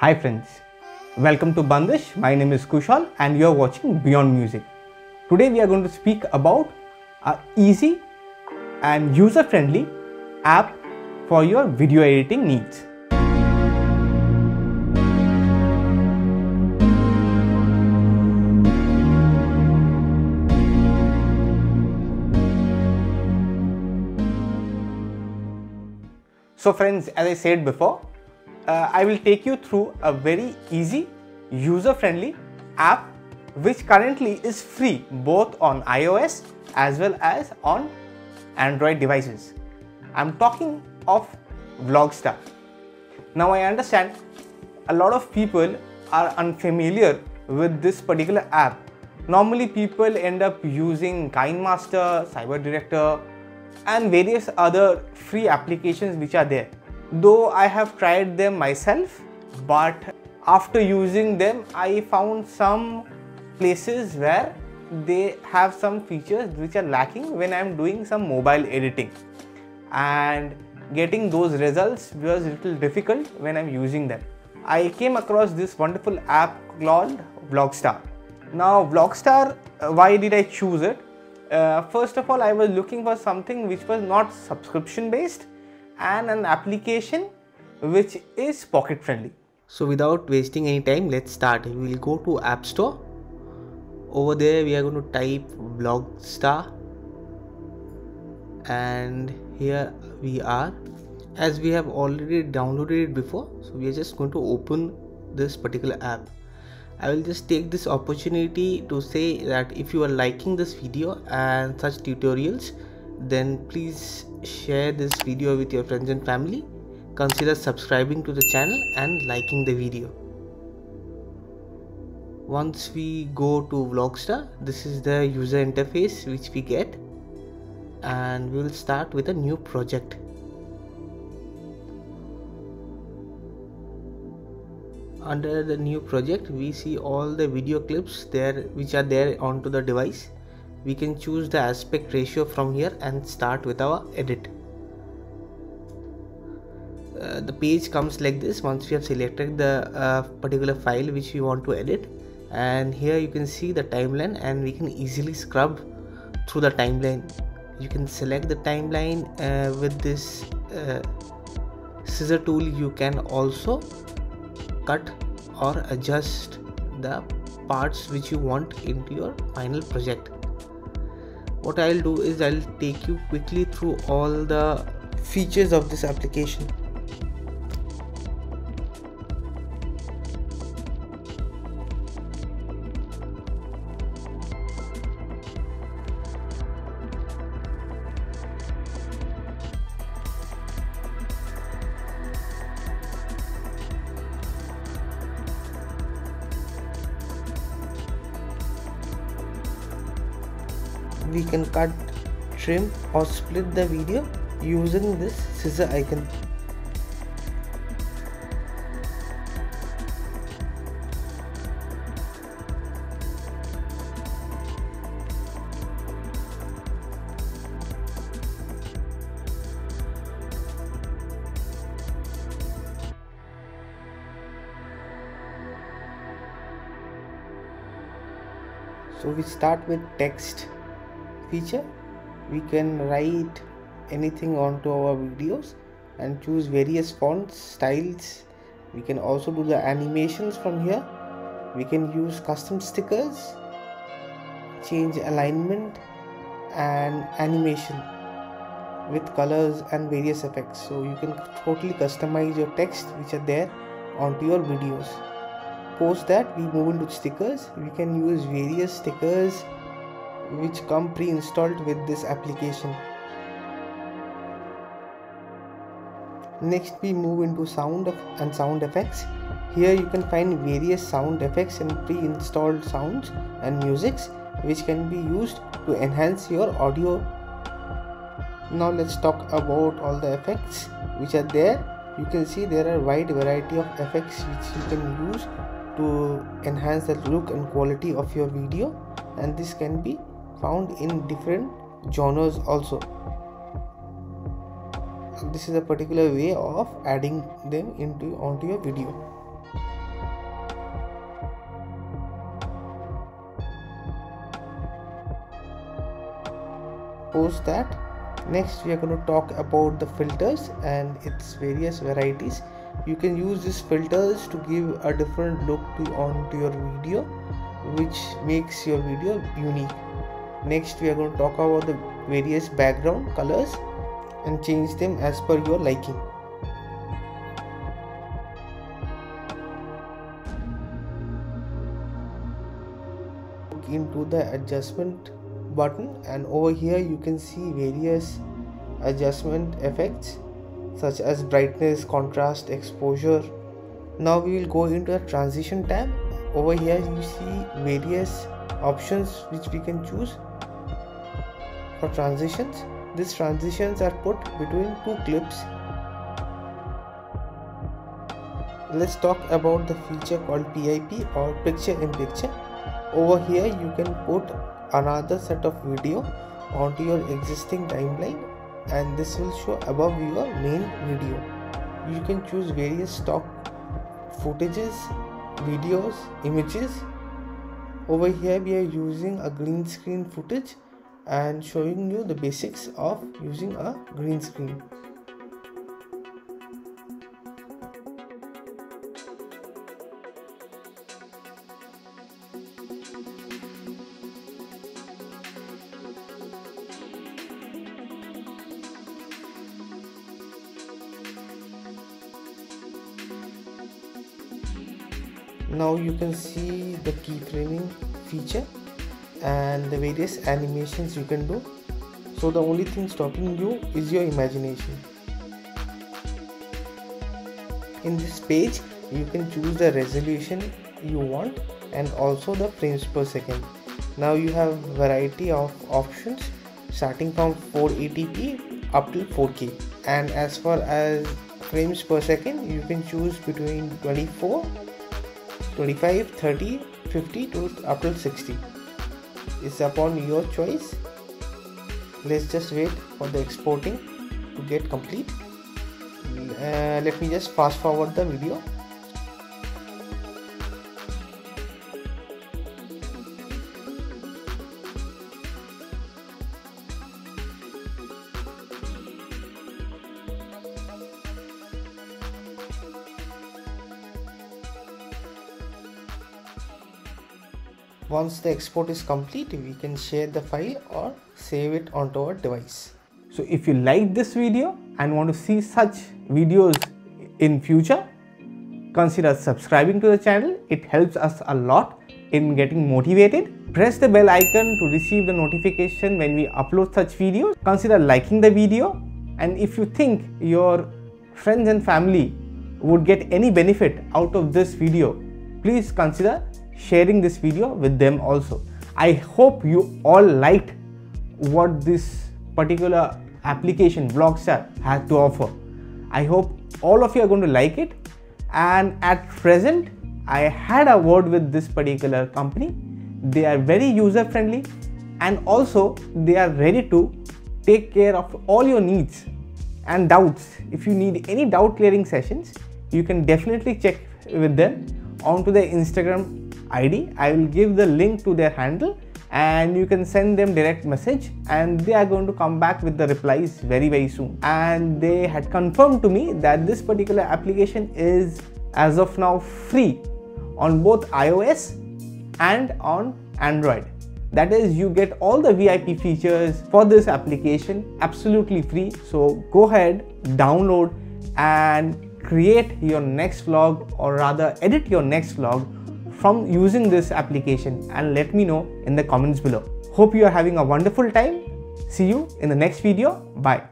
Hi friends, welcome to Bandish. My name is Kushal and you are watching Beyond Music. Today we are going to speak about an easy and user-friendly app for your video editing needs. So friends, as I said before, I will take you through a very easy, user-friendly app which currently is free both on iOS as well as on Android devices. I'm talking of Vlogstar. Now I understand a lot of people are unfamiliar with this particular app. Normally people end up using KineMaster, CyberDirector and various other free applications which are there. Though I have tried them myself, but after using them I found some places where they have some features which are lacking when I am doing some mobile editing, and getting those results was a little difficult when I am using them. I came across this wonderful app called Vlogstar. Now Vlogstar, why did I choose it? First of all, I was looking for something which was not subscription based and an application which is pocket friendly. So without wasting any time, let's start. We will go to App Store. Over there we are going to type Vlogstar and here we are. As we have already downloaded it before, so we are just going to open this particular app. I will just take this opportunity to say that if you are liking this video and such tutorials, then please share this video with your friends and family. Consider subscribing to the channel and liking the video. Once we go to Vlogstar, this is the user interface which we get, and we will start with a new project. Under the new project, we see all the video clips there which are there onto the device. We can choose the aspect ratio from here and start with our edit. The page comes like this once we have selected the particular file which we want to edit, and here you can see the timeline and we can easily scrub through the timeline. You can select the timeline with this scissor tool. You can also cut or adjust the parts which you want into your final project. What I'll do is I'll take you quickly through all the features of this application. We can cut, trim or split the video using this scissor icon. So we start with text feature. We can write anything onto our videos and choose various fonts, styles. We can also do the animations from here. We can use custom stickers, change alignment and animation with colors and various effects. So you can totally customize your text which are there onto your videos. Post that, we move into stickers. We can use various stickers which come pre-installed with this application. Next we move into sound and sound effects. Here you can find various sound effects and pre-installed sounds and musics which can be used to enhance your audio. Now let's talk about all the effects which are there. You can see there are a wide variety of effects which you can use to enhance the look and quality of your video, and this can be found in different genres also. This is a particular way of adding them onto your video. post that. Next we are going to talk about the filters and its various varieties. You can use these filters to give a different look onto your video, which makes your video unique. Next we are going to talk about the various background colors and change them as per your liking. Look into the adjustment button, and over here you can see various adjustment effects such as brightness, contrast, exposure. Now we will go into a transition tab. Over here you see various options which we can choose for transitions. These transitions are put between two clips. Let's talk about the feature called PIP or picture in picture. Over here you can put another set of video onto your existing timeline, and this will show above your main video. You can choose various stock footages, videos, images. Over here we are using a green screen footage and showing you the basics of using a green screen. Now you can see the keyframing feature and the various animations you can do. So the only thing stopping you is your imagination. In this page you can choose the resolution you want and also the frames per second. Now you have variety of options starting from 480p up to 4K, and as far as frames per second you can choose between 24, 25, 30, 50 to up to 60. It's upon your choice. Let's just wait for the exporting to get complete. Let me just fast forward the video. Once the export is complete, we can share the file or save it onto our device. So if you like this video and want to see such videos in future, consider subscribing to the channel. It helps us a lot in getting motivated. Press the bell icon to receive the notification when we upload such videos. Consider liking the video, and if you think your friends and family would get any benefit out of this video, please consider sharing this video with them also. I hope you all liked what this particular application Vlogstar has to offer. I hope all of you are going to like it, and at present I had a word with this particular company. They are very user friendly, and also they are ready to take care of all your needs and doubts. If you need any doubt clearing sessions, you can definitely check with them onto their Instagram ID. I will give the link to their handle, and you can send them direct message, and they are going to come back with the replies very soon. And they had confirmed to me that this particular application is as of now free on both iOS and on Android. That is, you get all the VIP features for this application absolutely free. So go ahead, download and create your next vlog, or rather edit your next vlog from using this application, and let me know in the comments below. Hope you are having a wonderful time. See you in the next video. Bye.